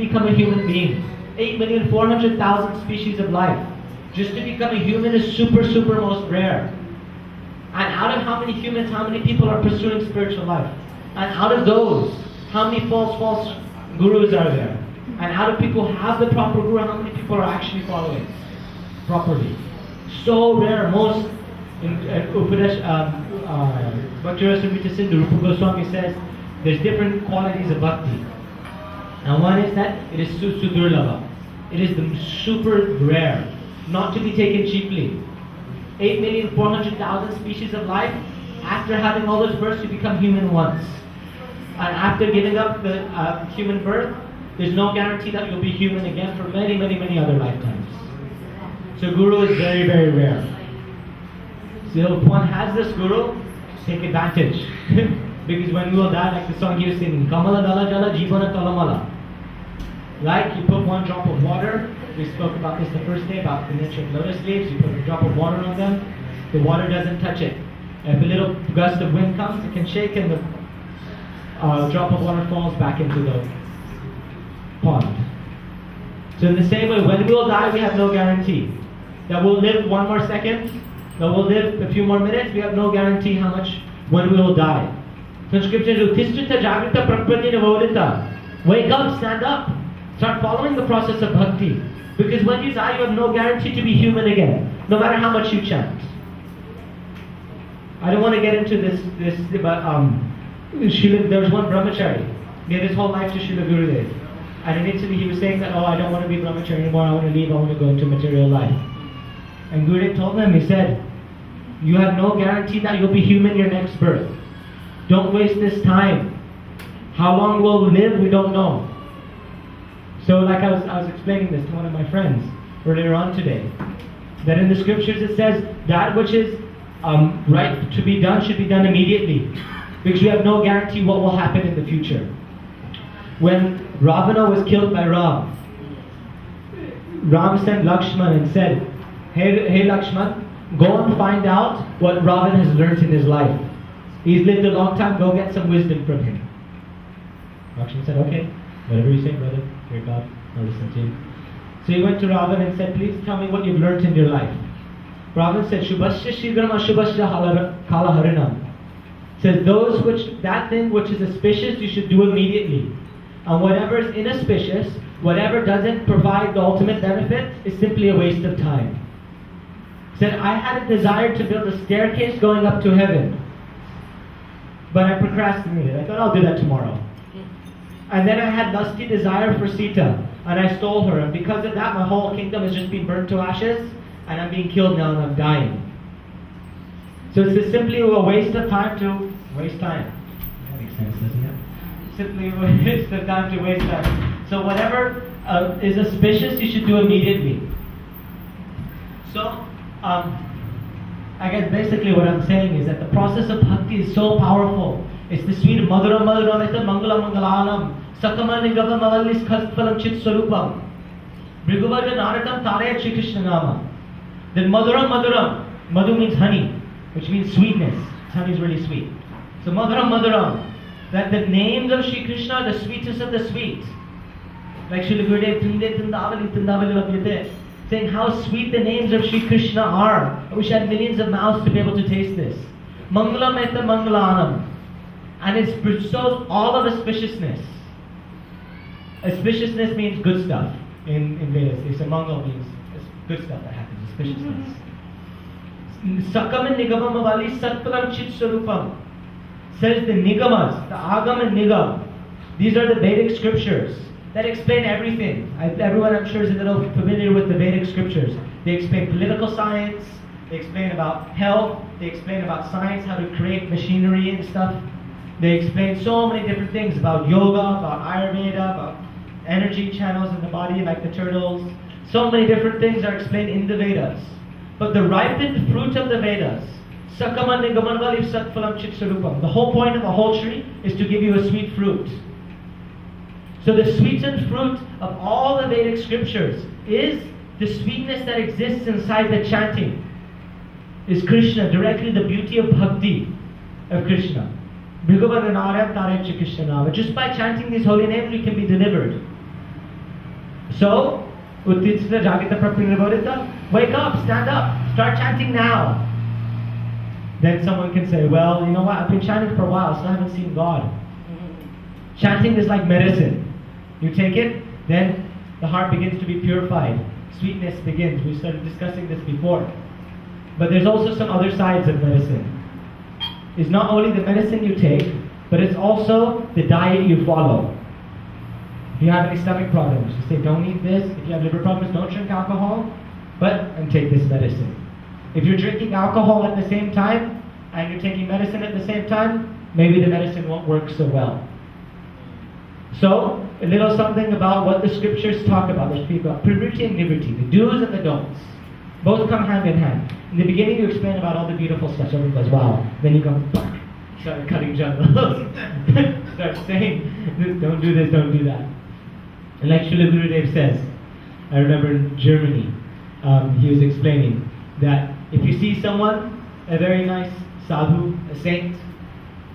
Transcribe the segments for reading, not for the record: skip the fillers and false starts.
become a human being. 8,400,000 species of life. Just to become a human is super, super most rare. And out of how many humans, how many people are pursuing spiritual life? And out of those, how many false gurus are there? And out of people who have the proper guru, how many people are actually following properly? So rare. Most in Bhakti Rasamrita Sindhu, Rupa Goswami says there's different qualities of bhakti. And one is that it is sudurlava. It is the super rare, not to be taken cheaply. 8,400,000 species of life. After having all those births, you become human once. And after giving up the human birth, there's no guarantee that you'll be human again for many, many, many other lifetimes. So guru is very, very rare. So if one has this guru, take advantage. Because when we will die, like the song he was singing, Kamala Dala Jala Jivana Kalamala. Like you put one drop of water, we spoke about this the first day, about the nature of lotus leaves, you put a drop of water on them, the water doesn't touch it. If a little gust of wind comes, it can shake and the drop of water falls back into the pond. So in the same way, when we will die, we have no guarantee. That we'll live one more second, that we'll live a few more minutes, we have no guarantee how much, when we will die. So scripture says, wake up, stand up. Start following the process of bhakti. Because when you die, you have no guarantee to be human again, no matter how much you chant. I don't want to get into this but there was one brahmachari, gave his whole life to Srila Gurudev. And initially he was saying that, I don't want to be brahmachari anymore, I want to leave, I want to go into material life. And Gurudev told him, he said, you have no guarantee that you'll be human your next birth. Don't waste this time. How long we'll live, we don't know. So like I was explaining this to one of my friends earlier on today, that in the scriptures it says that which is right to be done should be done immediately, because we have no guarantee what will happen in the future. When Ravana was killed by Ram sent Lakshman and said, Hey Lakshman, go and find out what Ravana has learnt in his life. He's lived a long time, go get some wisdom from him. Lakshman said, okay, whatever you say, brother, dear God, I'll listen to you. So he went to Ravana and said, please tell me what you've learnt in your life. Ravana said, Shubhasya Shigram Ashubhasya Kala Harinam. Says that thing which is auspicious you should do immediately. And whatever is inauspicious, whatever doesn't provide the ultimate benefit, is simply a waste of time. Said, I had a desire to build a staircase going up to heaven, but I procrastinated. I thought I'll do that tomorrow. And then I had lusty desire for Sita, and I stole her, and because of that my whole kingdom has just been burnt to ashes, and I'm being killed now and I'm dying. So it's simply a waste of time to waste time. That makes sense, doesn't it? Simply a waste of time to waste time. So whatever is auspicious, you should do immediately. So, I guess basically what I'm saying is that the process of bhakti is so powerful. It's the sweet Madhuram Madhuram Ita Mangala Mangalanam Sakama Nigava Mavalis Khasphalam Chit Swarupam Briguvaja Naratam Tarayat Shri Krishna Nama. Then Madhuram Madhuram, Madhu means honey, which means sweetness. Honey is really sweet. So Madhuram Madhuram, that the names of Shri Krishna are the sweetest of the sweet. Like Srila Gurudev Tunde Tundavali Tundavali Labhyate, saying how sweet the names of Shri Krishna are. I wish I had millions of mouths to be able to taste this. Mangalam Eta Mangalanam. And it bestows all of auspiciousness. Auspiciousness means good stuff in Vedas. It's a Mangal means good stuff that happens, auspiciousness. Sakam and Nigamam Avali Satparam Chit Swarupam says the Nigamas, the Agam and Nigam, these are the Vedic scriptures that explain everything. Everyone I'm sure is a little familiar with the Vedic scriptures. They explain political science, they explain about health, they explain about science, how to create machinery and stuff. They explain so many different things about yoga, about Ayurveda, about energy channels in the body like the turtles. So many different things are explained in the Vedas. But the ripened fruit of the Vedas, Sakama Nigamanvali Satphalam Chit Sarupam, the whole point of a whole tree is to give you a sweet fruit. So the sweetened fruit of all the Vedic scriptures is the sweetness that exists inside the chanting. Is Krishna, directly the beauty of bhakti of Krishna. Just by chanting these holy names, we can be delivered. So, Uttitita Jagita Prapinirabodita, wake up, stand up, start chanting now. Then someone can say, well, you know what, I've been chanting for a while, so I haven't seen God. Chanting is like medicine. You take it, then the heart begins to be purified. Sweetness begins. We started discussing this before. But there's also some other sides of medicine. It's not only the medicine you take, but it's also the diet you follow. If you have any stomach problems, you say don't eat this. If you have liver problems, don't drink alcohol, and take this medicine. If you're drinking alcohol at the same time, and you're taking medicine at the same time, maybe the medicine won't work so well. So, a little something about what the scriptures talk about. They speak about purity and liberty, the do's and the don'ts. Both come hand in hand. In the beginning you explain about all the beautiful stuff, so everyone goes, wow. Then you go, start cutting jungles. Start saying, don't do this, don't do that. And like Srila Gurudev says, I remember in Germany, he was explaining that if you see someone, a very nice sadhu, a saint,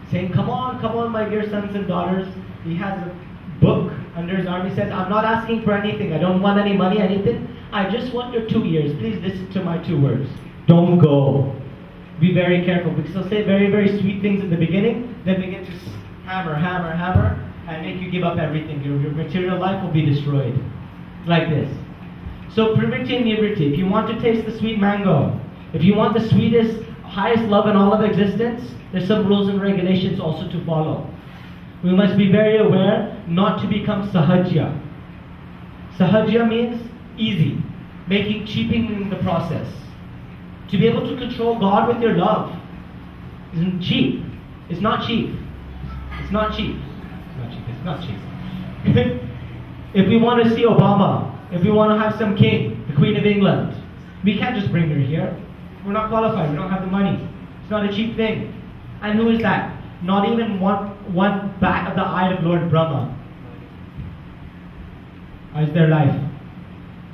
saying, come on, my dear sons and daughters, he has a book under his arm. He says, I'm not asking for anything. I don't want any money, anything. I just want your 2 ears. Please listen to my 2 words. Don't go. Be very careful, because he'll say very, very sweet things in the beginning, then begin to hammer, and make you give up everything. Your material life will be destroyed. Like this. So purity and liberty. If you want to taste the sweet mango, if you want the sweetest, highest love in all of existence, there's some rules and regulations also to follow. We must be very aware not to become sahajya. Sahajya means easy, cheapening the process. To be able to control God with your love isn't cheap. It's not cheap. It's not cheap. It's not cheap. If we want to see Obama, if we want to have some king, the Queen of England, we can't just bring her here. We're not qualified. We don't have the money. It's not a cheap thing. And who is that? Not even one bat of the eye of Lord Brahma. Is their life.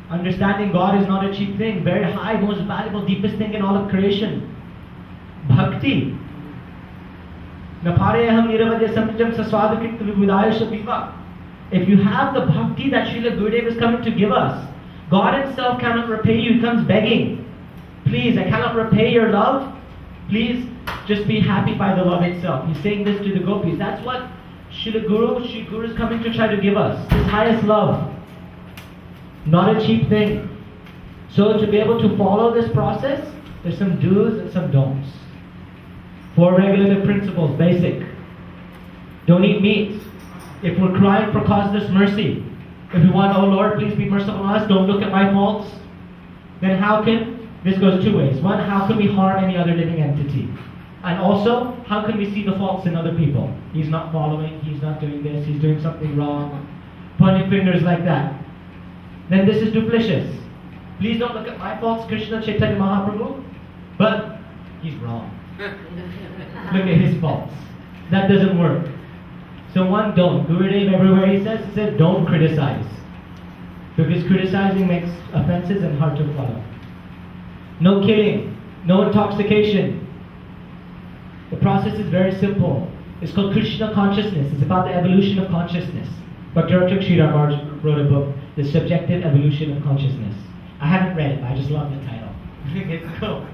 Understanding God is not a cheap thing. Very high, most valuable, deepest thing in all of creation. Bhakti. If you have the bhakti that Srila Gurudev is coming to give us, God himself cannot repay you. He comes begging. Please, I cannot repay your love. Please, just be happy by the love itself. He's saying this to the gopis. That's what Sri Guru is coming to try to give us. His highest love. Not a cheap thing. So to be able to follow this process, there's some do's and some don'ts. 4 regulative principles, basic. Don't eat meat. If we're crying for causeless mercy, if we want, oh Lord, please be merciful on us, don't look at my faults, then this goes 2 ways. One, how can we harm any other living entity? And also, how can we see the faults in other people? He's not following, he's not doing this, he's doing something wrong. Pointing fingers like that. Then this is duplicitous. Please don't look at my faults, Krishna Chaitanya Mahaprabhu, but he's wrong. Look at his faults. That doesn't work. So one, don't. Gurudev everywhere he says don't criticize. Because criticizing makes offenses and hard to follow. No killing, no intoxication. The process is very simple. It's called Krishna consciousness. It's about the evolution of consciousness. Dr. Sri Ramaraj wrote a book, The Subjective Evolution of Consciousness. I haven't read it, but I just love the title. It's cool.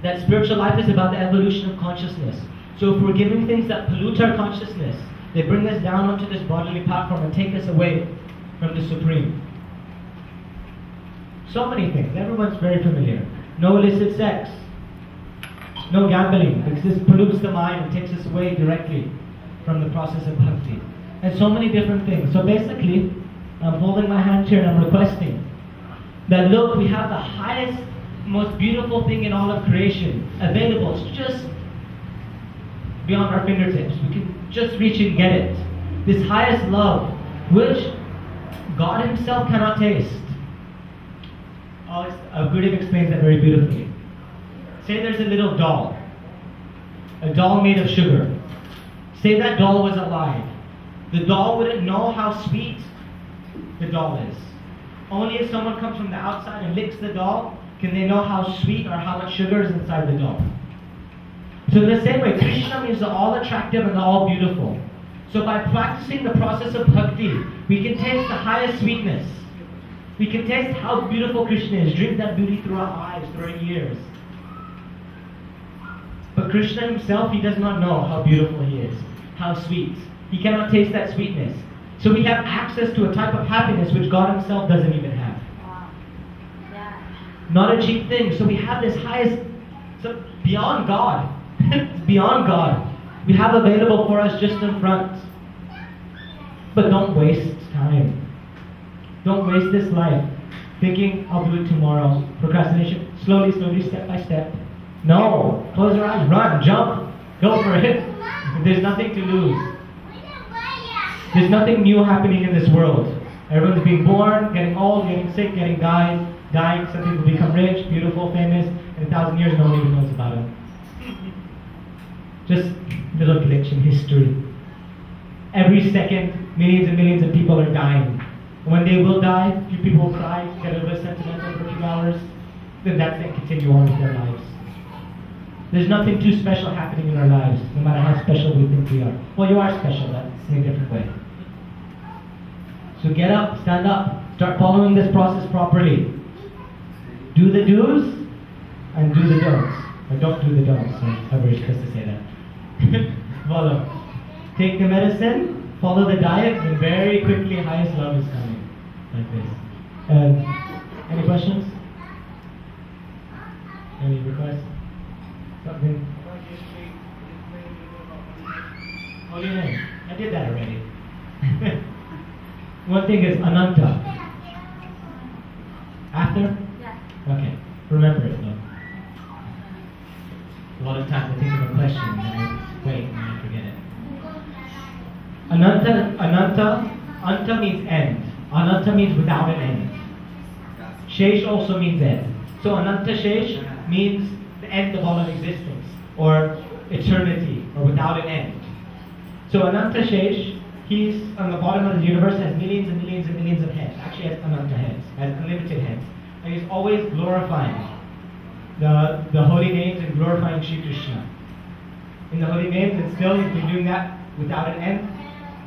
That spiritual life is about the evolution of consciousness. So if we're giving things that pollute our consciousness, they bring us down onto this bodily platform and take us away from the Supreme. So many things. Everyone's very familiar. No illicit sex. No gambling, because this pollutes the mind and takes us away directly from the process of bhakti. And so many different things. So basically, I'm holding my hand here and I'm requesting that look, we have the highest, most beautiful thing in all of creation available. It's just beyond our fingertips. We can just reach and get it. This highest love, which God himself cannot taste. Gurudev explains that very beautifully. Say there's a little doll. A doll made of sugar. Say that doll was alive. The doll wouldn't know how sweet the doll is. Only if someone comes from the outside and licks the doll can they know how sweet or how much sugar is inside the doll. So in the same way, Krishna means the all attractive and the all beautiful. So by practicing the process of bhakti, we can taste the highest sweetness. We can taste how beautiful Krishna is, drink that beauty through our eyes, through our ears. But Krishna himself, he does not know how beautiful he is, how sweet. He cannot taste that sweetness. So we have access to a type of happiness which God himself doesn't even have. Wow. Yeah. Not a cheap thing. So we have this highest, so beyond God. It's beyond God. We have available for us just in front. But don't waste time. Don't waste this life thinking, I'll do it tomorrow. Procrastination, slowly, step by step. No. Close your eyes, run, jump, go for it. There's nothing to lose. There's nothing new happening in this world. Everyone's being born, getting old, getting sick, getting dying. Some people become rich, beautiful, famous. In 1,000 years, no one even knows about them. Just little glitch in history. Every second, millions and millions of people are dying. When they will die, a few people will cry, get a little bit sentimental for a few hours, then that's it, continue on with their lives. There's nothing too special happening in our lives, no matter how special we think we are. Well, you are special, but in a different way. So get up, stand up, start following this process properly. Do the do's and do the don'ts. Or don't do the don'ts, so however you're supposed to say that. Follow. Take the medicine, follow the diet, and very quickly highest love is coming. Like this. Any questions? Any requests? Something? Holy name. I did that already. One thing is Ananta. After? Yeah. Okay. Remember it though. A lot of times I think of a question and then I wait and I forget it. Anta means end. Ananta means without an end. Shesh also means end. So Ananta Shesh means the end of all of existence, or eternity, or without an end. So Ananta Shesh, he's on the bottom of the universe, has millions and millions and millions of heads. Actually has Ananta heads, has unlimited heads. And he's always glorifying the holy names and glorifying Shri Krishna. In the holy names, and still he's been doing that without an end.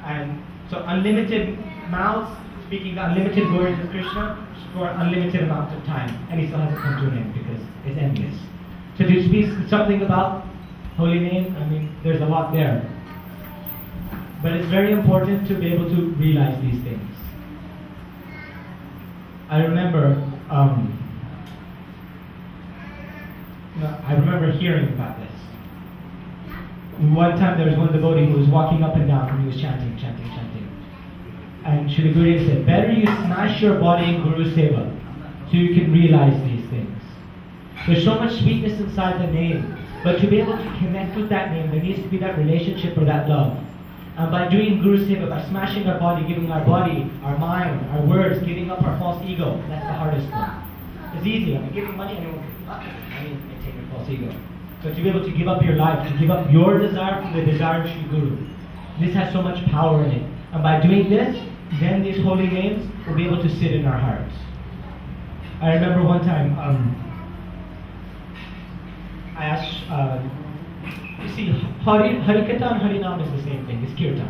And so unlimited mouths speaking the unlimited glories of Krishna for unlimited amounts of time. And he still hasn't come to an end because it's endless. So to speak something about holy name, I mean, there's a lot there. But it's very important to be able to realize these things. I remember hearing about this. One time there was one devotee who was walking up and down and he was chanting. And Shri Gurudev said, better you smash your body in Guru Seva so you can realize these things. There's so much sweetness inside the name, but to be able to connect with that name, there needs to be that relationship or that love. And by doing Guru Seva, by smashing our body, giving our body, our mind, our words, giving up our false ego, that's the hardest one. It's easy. I mean, giving money, anyone can take your false ego. So to be able to give up your life, to give up your desire for the desire of Shri Guru, this has so much power in it. And by doing this, then these holy names will be able to sit in our hearts. I remember one time, I asked, you see, Harikatha and Harinam is the same thing, it's Kirtan.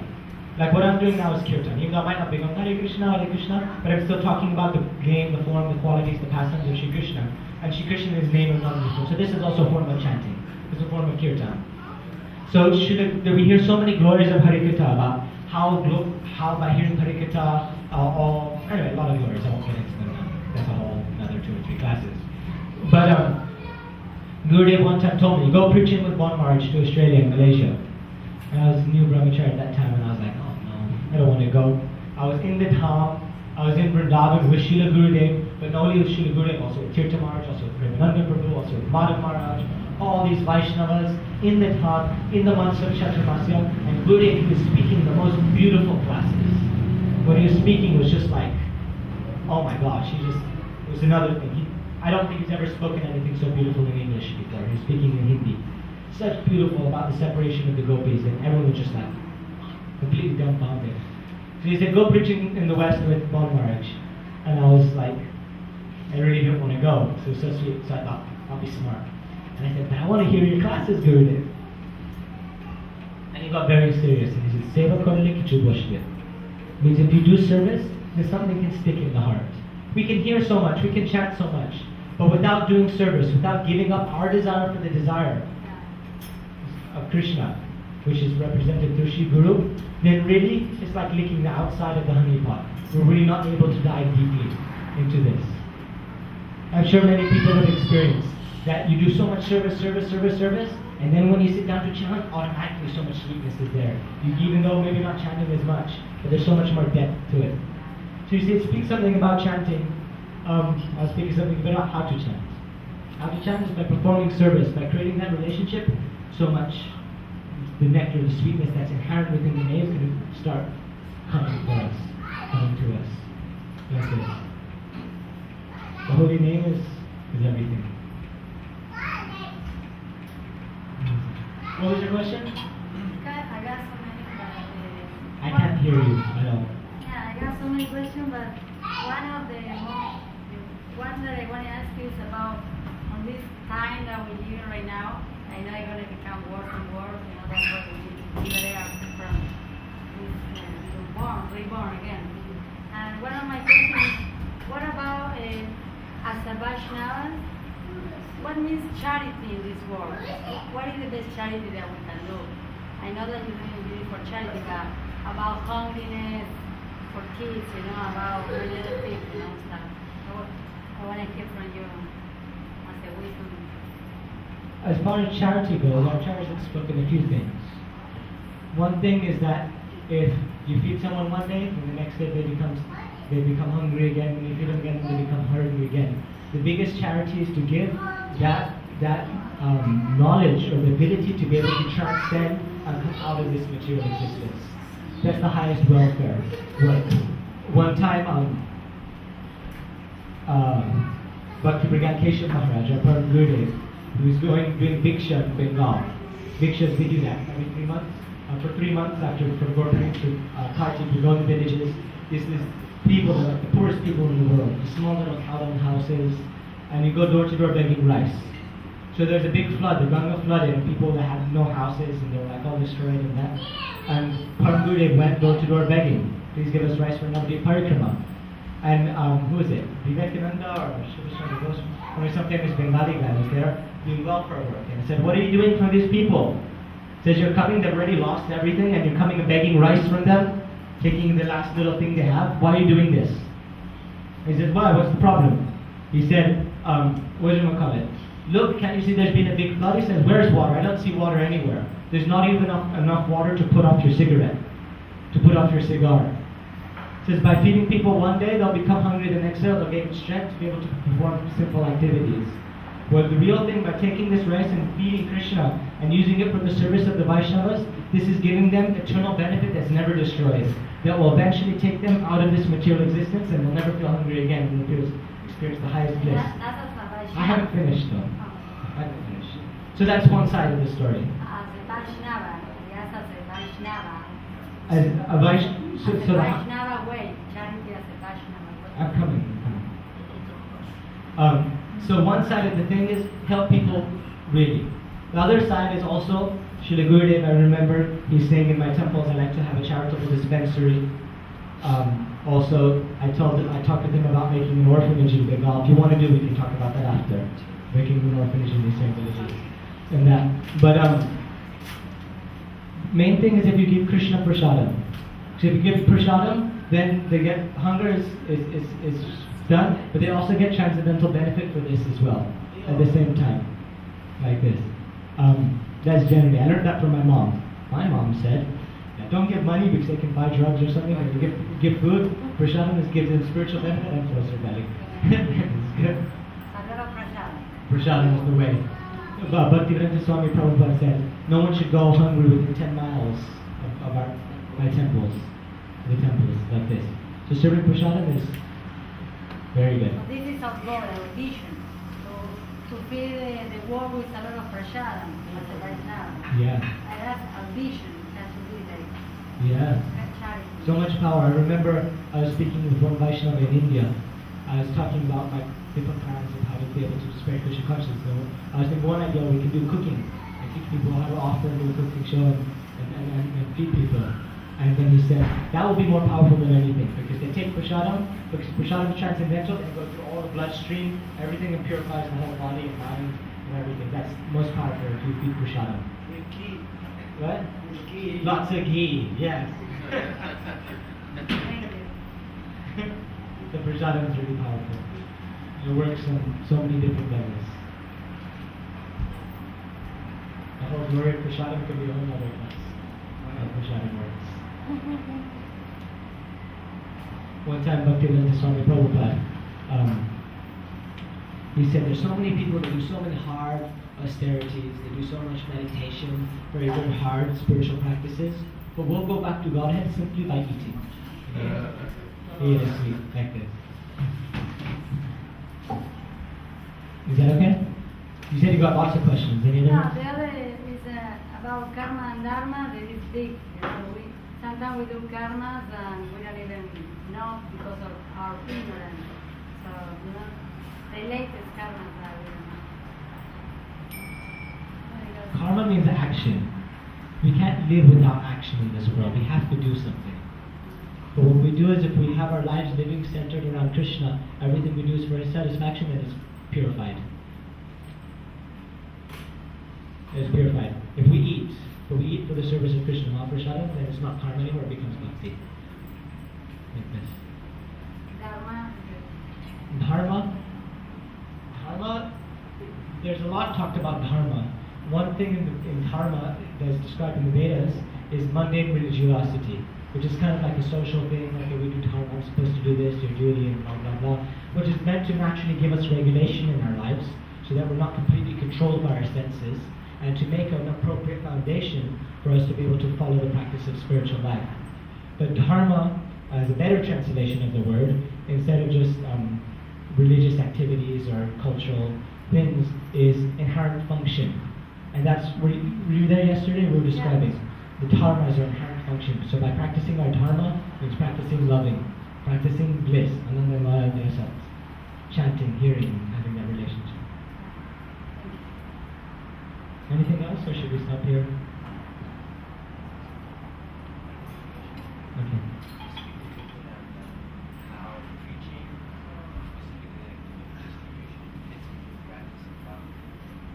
Like what I'm doing now is Kirtan. Even though I might not be going Hare Krishna, but I'm still talking about the name, the form, the qualities, the pastimes of Shri Krishna. And Shri Krishna is his name and not Vishnu. So this is also a form of chanting. It's a form of Kirtan. So we hear so many glories of Harikatha about how by hearing Harikatha, anyway, a lot of glories. I won't get into them. That's a whole another 2 or 3 classes. But Gurudev one time told me, go preaching with Bon Maharaj to Australia and Malaysia. And I was new brahmachari at that time and I was like, oh no, I don't want to go. I was in the Dham, I was in Vrindavan with Srila Gurudev, but not only with Srila Gurudev, also with Tirtha Maharaj, also with Premananda Prabhu, also with Madhav Maharaj, all these Vaishnavas in the Dham, in the months of Chaturmasya, and Gurudev was speaking the most beautiful classes. When he was speaking, it was just like, oh my gosh, it was another thing. I don't think he's ever spoken anything so beautiful in English before. He was speaking in Hindi. Such beautiful about the separation of the gopis, and everyone was just like, completely dumbfounded. So he said, go preaching in the West with Bon Maharaj. And I was like, I really didn't want to go. So it was so sweet. So I thought, I'll be smart. And I said, but I want to hear your classes, Gurudev. And he got very serious and he said, Seva korle kichu boshke. Means if you do service, then something can stick in the heart. We can hear so much, we can chant so much, but without doing service, without giving up our desire for the desire of Krishna, which is represented through Shri Guru, then really it's like licking the outside of the honey pot. We're really not able to dive deeply into this. I'm sure many people have experienced that you do so much service, and then when you sit down to chant, automatically so much sweetness is there. Even though maybe not chanting as much, but there's so much more depth to it. So you see, it speaks something about chanting. I'll speak something about how to chant. How to chant is by performing service, by creating that relationship, so much the nectar, the sweetness that's inherent within the name can start coming for us, coming to us. Like this. The holy name is everything. What was your question? I got so many, but I can't hear you. I know. yeah, I got so many questions, but one of the one that I want to ask you is about on this time that we live in right now. I know it's going to become worse and worse. You know, that's what we live there from reborn again. And one of my questions is, what about as a Vaishnava? What means charity in this world? What is the best charity that we can do? I know that you do it for charity, but about holiness for kids, you know, about little things, you know, stuff. I want to hear from you as a wisdom. As far as charity goes, our charities have spoken a few things. One thing is that if you feed someone one day, and the next day they become hungry again, and you feed them again, and they become hungry again. The biggest charity is to give that knowledge or the ability to be able to transcend and come out of this material existence. That's the highest welfare work. One time, Bhakti Keshav Maharaj, our Param Gurudev, who was doing Bhiksha in Bengal. Bhikshas, they do that every 3 months. For 3 months after from Gurpurni to Kartik, we go in the villages. This is people, the poorest people in the world, the small little town houses, and you go door to door begging rice. So there's a big flood, the Ganga flooded, and people that had no houses and they were like all destroyed and that. And Param Gurudev went door to door begging, please give us rice for Navadip Parikrama. And who is it? Vivekananda or Shivaswami Goswami? Or some famous Bengali guy was there doing welfare work. And I said, what are you doing for these people? He says, you're coming, they've already lost everything, and you're coming and begging rice from them, taking the last little thing they have. Why are you doing this? He said, why? What's the problem? He said, what do you call it? Look, can't you see there's been a big flood? He says, where's water? I don't see water anywhere. There's not even enough water to put off your cigarette, to put off your cigar. He says, by feeding people one day, they'll become hungry the next day, they'll gain strength to be able to perform simple activities. Well, the real thing, by taking this rice and feeding Krishna and using it for the service of the Vaishnavas, this is giving them eternal benefit that's never destroyed. That will eventually take them out of this material existence and they'll never feel hungry again and they'll experience the highest bliss. I haven't finished though. I haven't finished. So that's one side of the story. As a Vaishnava, yes, as a Vaishnava. As a Vaishnava way, charity as a Vaishnava way. I'm coming. So one side of the thing is help people really. The other side is also, Srila Gurudev, I remember he's saying in my temples I like to have a charitable dispensary. Also, I talked to them about making an orphanage in Bengal. If you want to do, we can talk about that after. Making an orphanage in these same villages. And that. But main thing is if you give Krishna prasadam. So if you give prasadam, then they get hunger is done, but they also get transcendental benefit for this as well at the same time, like this. That's generally, I learned that from my mom. My mom said, don't give money because they can buy drugs or something. If you give food, prasadam gives them spiritual benefit and fills their belly. It's good. Prasadam is the way. Bhakti Swami Prabhupada said, no one should go hungry within 10 miles of my temples. The temples, like this. So serving prasadam is very good. This is of God, our vision. To feed the world with a lot of prasadam, as right now. Yeah. And that's our vision. That's what we do. Yeah. So much power. I remember I was speaking with one Vaishnava in India. I was talking about my different kinds of how to be able to spread Krishna consciousness. So I was thinking one idea we can do cooking and teach people how to offer and do a cooking show and feed people. And then he said, that will be more powerful than anything, because they take prasadam, because prasadam is transcendental, and goes through all the bloodstream, everything, and purifies the whole body and mind and everything. That's most powerful if you feed prasadam. With ghee. What? With ghee. Lots of ghee, yes. The prasadam is really powerful. It works on so many different levels. The whole glory of prasadam could be a whole other class. How prasadam works. One time Bhakti went to Swami Prabhupada. He said there's so many people that do so many hard austerities, they do so much meditation, very, very hard spiritual practices, but we'll go back to Godhead simply by eating. Eat a sweet like this. Is that okay? You said you got lots of questions. Any No, other? the other is about karma and dharma. That is big. Sometimes we do karmas and we don't even know because of our ignorance. So, the latest karmas that we don't know. Karma means action. We can't live without action in this world. We have to do something. But what we do is if we have our lives living centered around Krishna, everything we do is for his satisfaction, and it's purified. It's purified. If we eat, but we eat for the service of Krishna, not prasadam, then it's not karma anymore, it becomes bhakti. Like this. Dharma. Dharma. Dharma, there's a lot talked about dharma. One thing in dharma that's described in the Vedas is mundane religiosity, which is kind of like a social thing, like we do dharma, I'm supposed to do this, your duty, and blah blah blah, which is meant to naturally give us regulation in our lives, so that we're not completely controlled by our senses, and to make an appropriate foundation for us to be able to follow the practice of spiritual life. But dharma, as a better translation of the word, instead of just religious activities or cultural things, is inherent function. And that's, were you there yesterday? We were describing. Yes. The dharma is our inherent function. So by practicing our dharma, it's practicing loving, practicing bliss, anandamaya desat, chanting, hearing, having that relationship. Anything else, or should we stop here? Okay. How preaching, specifically distribution, fits into the practice of Bhakti.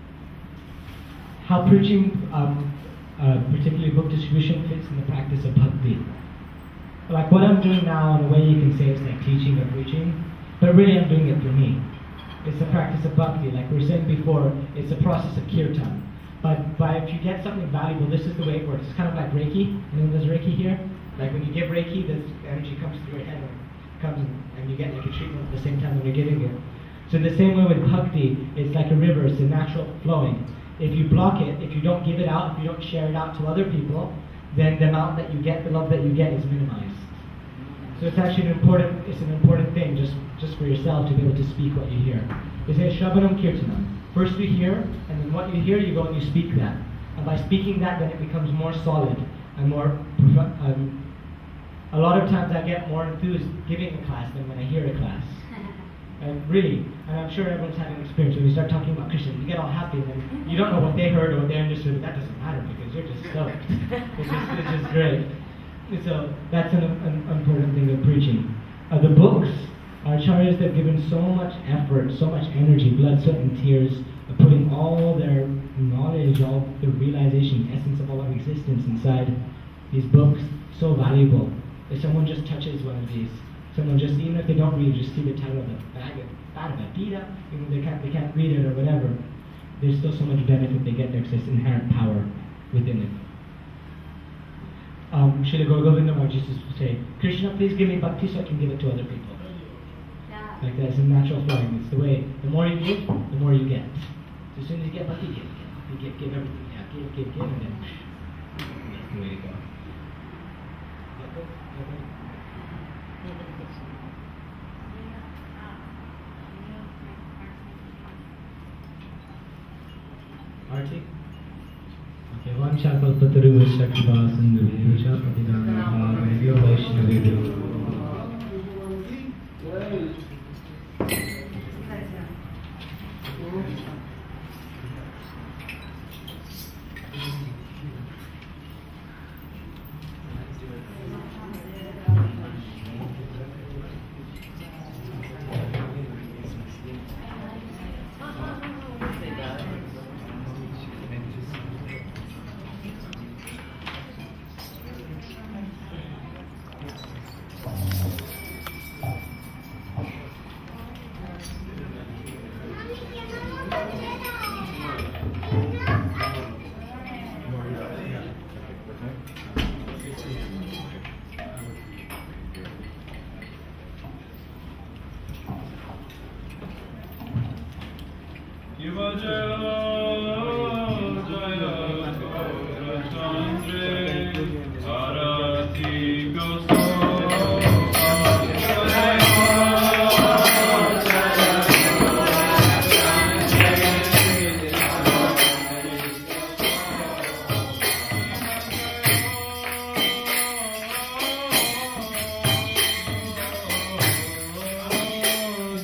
How preaching, particularly book distribution, fits in the practice of bhakti. Like what I'm doing now, in a way you can say it's like teaching or preaching, but really I'm doing it for me. It's the practice of bhakti. Like we were saying before, it's a process of kirtan. But if you get something valuable, this is the way it works. It's kind of like Reiki. Anyone does Reiki here? Like when you give Reiki, this energy comes through your head and comes and you get like a treatment at the same time when you're giving it. So in the same way with bhakti, it's like a river, it's a natural flowing. If you block it, if you don't give it out, if you don't share it out to other people, then the amount that you get, the love that you get is minimized. So it's actually an important thing just for yourself to be able to speak what you hear. They say Shravanam Kirtanam. First you hear, and then what you hear, you go and you speak that. And by speaking that, then it becomes more solid and more. A lot of times I get more enthused giving a class than when I hear a class. And really, and I'm sure everyone's had an experience when you start talking about Krishna, you get all happy, and then you don't know what they heard or what they understood, but that doesn't matter because you're just stoked. It's just great. So that's an important thing of preaching. The books, our acharyas, they've given so much effort, so much energy, blood, sweat, and tears, putting all their knowledge, all the realization, essence of all of existence inside these books. So valuable. If someone just touches one of these, someone just, even if they don't read, just see the title of it, Bhagavad Gita, even if they can't read it or whatever, there's still so much benefit they get there because there's inherent power within it. Srila Gaura Govinda Maharaj used to say, Krishna, please give me bhakti so I can give it to other people. Yeah. Like that, it's a natural flowing. It's the way, the more you give, the more you get. So as soon as you get bhakti, give everything. Yeah, give, and then that's the way to go. Arti? Okay, Vansha Kalpataru Shaktiva Sindhu Pusha Patidana Video Vaishnavi. Let's do it.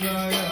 Jaya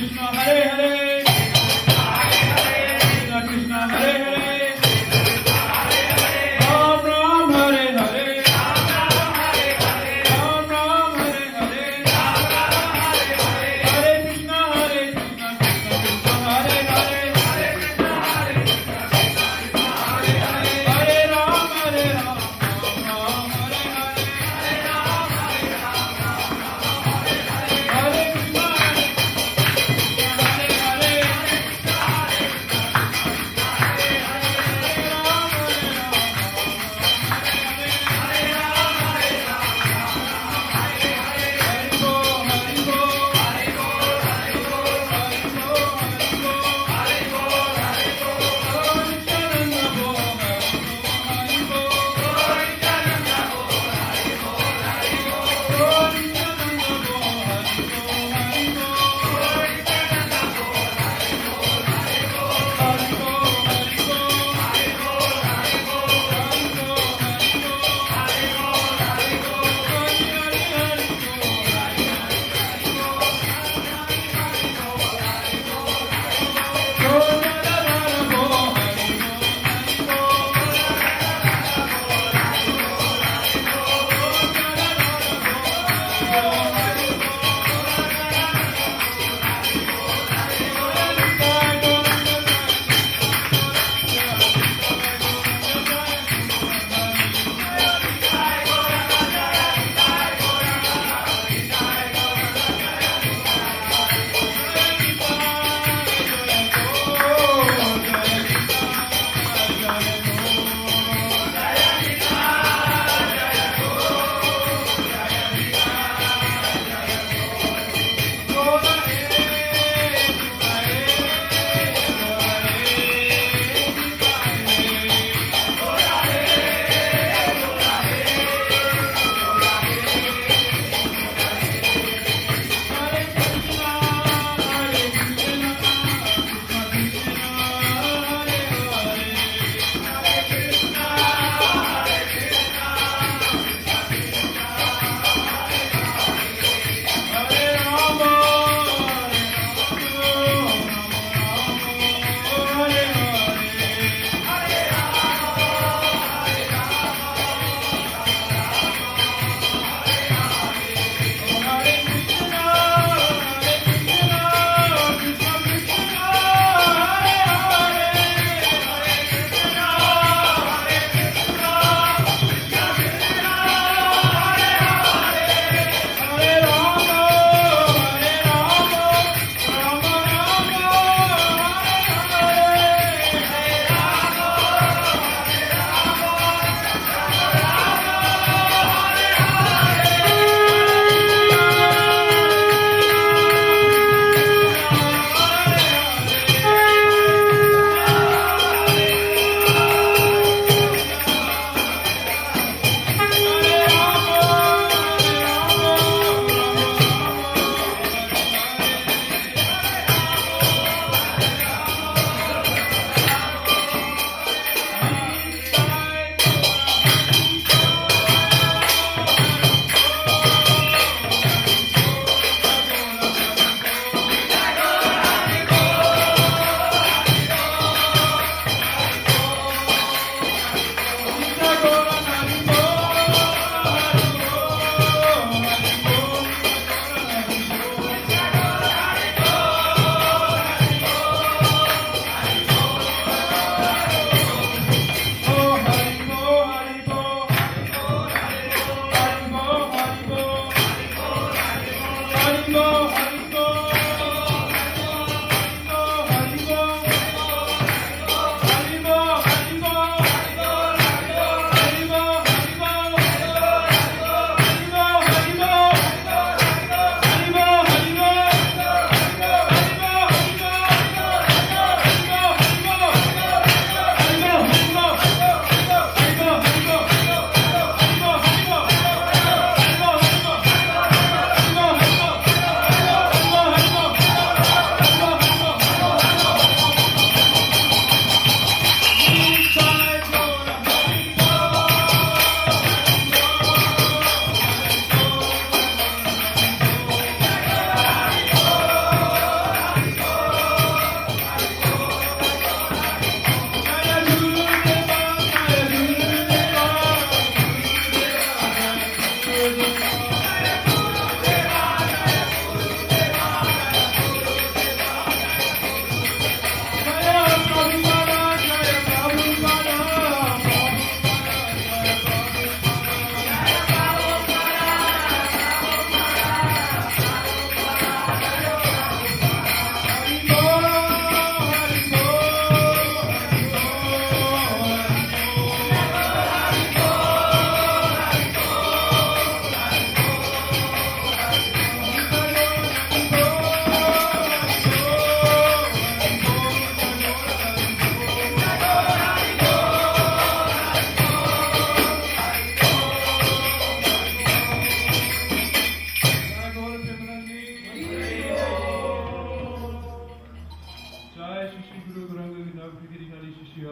Krishna Hare Hare, Krishna Krishna Hare Hare, Ram Ram Hare Hare, Ram Ram Hare Hare, Hare Krishna Krishna Krishna Hare Hare, Hare Ram Hare Ram, Ram Hare Hare, Hare Krishna Hare Hare.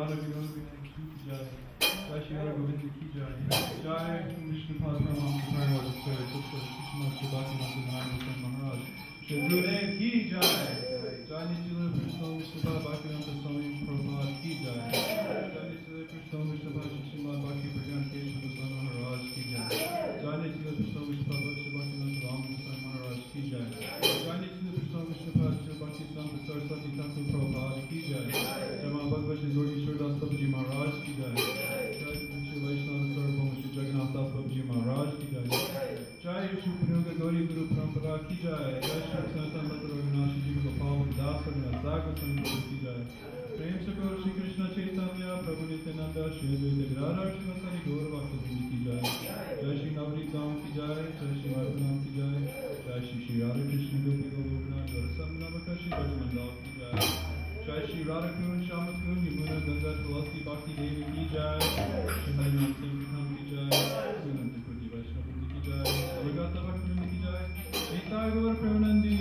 Radha Vinod Vinay ki jai. Jai Shri Radha Govinda ki jai. Jai Vishnu Padma Maharaj Sir Krishna Bhakti Maharaj Maharaj. Shri Gurudev ki jai. Jai Nitya Krishna Vishnu Bhakti Swami Prabhupada ki jai. Jai Nitya Krishna Vishnu Bhakti Bhakti Pradhan Keshav Goswami Maharaj ki jai. Jai Nitya Krishna Vishnu Bhakti Bhakti Ram Goswami Maharaj ki jai. Jai Nitya Krishna Vishnu Bhakti Santa Saraswati Thakur Prabhupada ki jai. Jai Ma Bhagavad Shri Gauri Surdas Babaji Maharaj ki jai. Jai Shri Vaishnava Sarvabhaum Shri Jagannath Das Babaji Maharaj ki jai. Jai Shri Puruga Gauri Guru Parampara ki jai. Jai Shri Sanatan Bhatta Raghunath Shri Jiva Gopal Das Raghunath Sagar Swami ki jai. Prem Sakar Shri Krishna Chaitanya Prabhu Nityananda Shri Advaita Gadadhar Shri Vasari Gaur Bhakta ki jai. Jai Shri Navri Dham ki jai. Jai Shri Madhunam ki jai. Jai Shri Shri Radha Krishna Gopi Govardhana Dwarasam Navaka Shri Bhajmandal ki jai. Jai Shri Radha Kun Shama Kun Yamuna Ganga Tulasi Bhakti Devi ki jai. Shri Harinam Sankirtan ki jai. Sunanta Koti Vaishnava ki jai. Avagata Bhakti ki jai. Nitai Gaur Premanandi.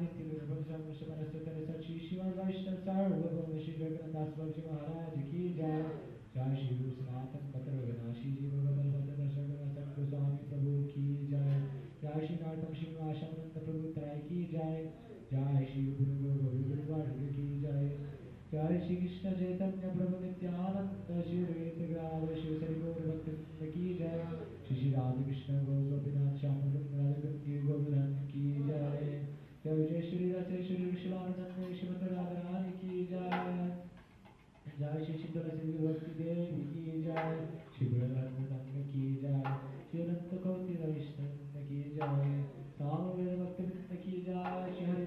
नित्य प्रभु सरस्वती सची शिव वैष्णव सार्वभौम श्री जगन्नाथ बलजी महाराज की जय। जय श्री गुरु सनातन पत्र विनाशी जीव दर्शक स्वामी प्रभु की जय। जय श्री नाटम श्रीनिवासानंद प्रभु त्राय की जय। जय श्री गुरु गोविंद की जय। जय श्री कृष्ण चैतन्य प्रभु नित्यानंद श्री अद्वैत गदाधर शिव सरि गौर भक्तवृंद की जय। श्री राधे कृष्ण गोपीनाथ श्याम राधे गोवर्धन की जय। जय जय श्री रसे श्री विश्वानंद श्रीमद राधा रानी की जय। जय श्री शीतल श्री भक्ति देवी की जय। श्री गुरुनंद की जय। श्री अनंत कोटि वैष्णव की जय। साम वेद भक्तवृंद की जय। श्री हरि